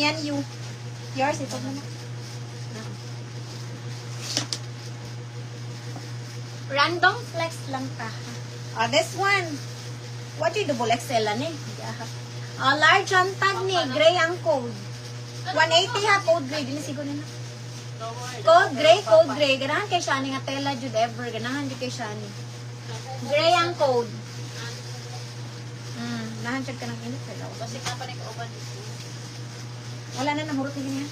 yan, you. Yours, ito mo na. Random flex lang ta. This one. What you double XL ani? Large ang tag ni, gray ang code. 180 ha, code gray. Dili siguro na. Code gray. Ganahan kay Shani nga tela jud ever. Ganahan jud kay Shani. Gray ang code. Nahan jud ka ng init. Kasi ka pa nag-uban. Wala na nahurot ni ganyan.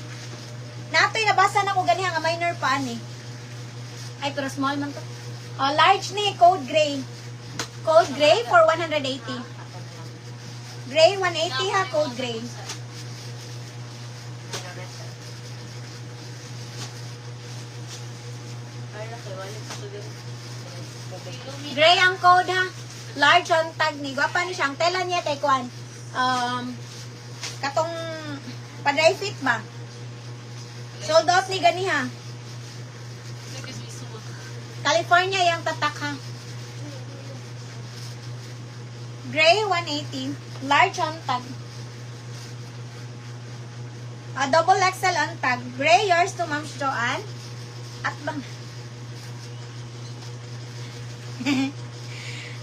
Natoy nabasa na ko ganyan nga minor pa ani. Ay pero small man to. Large ni, code gray. Code gray for 180. Gray 180 ha, code gray. Gray ang code ha. Large ang tag ni. Gwapa ni siya. Ang tela niya kay Kwan. Katong pa-dry fit ba? Sold out ni gani ha. California yung tatak ha. Gray 180. Large ang tag. Double XL ang tag. Gray yours to Ma'am Joanne. At bang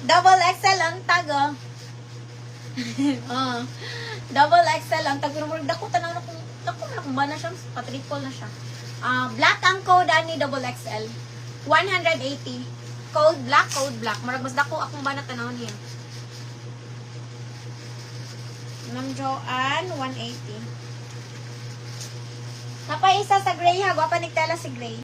Double XL ang tag oh. Double XL ang tag. Pero dako tanang na kung ba na siya. Patriple na siya. Black ang code ani double XL. 180. Code black. Marag mas dako akong ba na tanaw niya. Ma'am Joanne, 180. Napay isa sa gray ha. Gwapa nagtala si gray.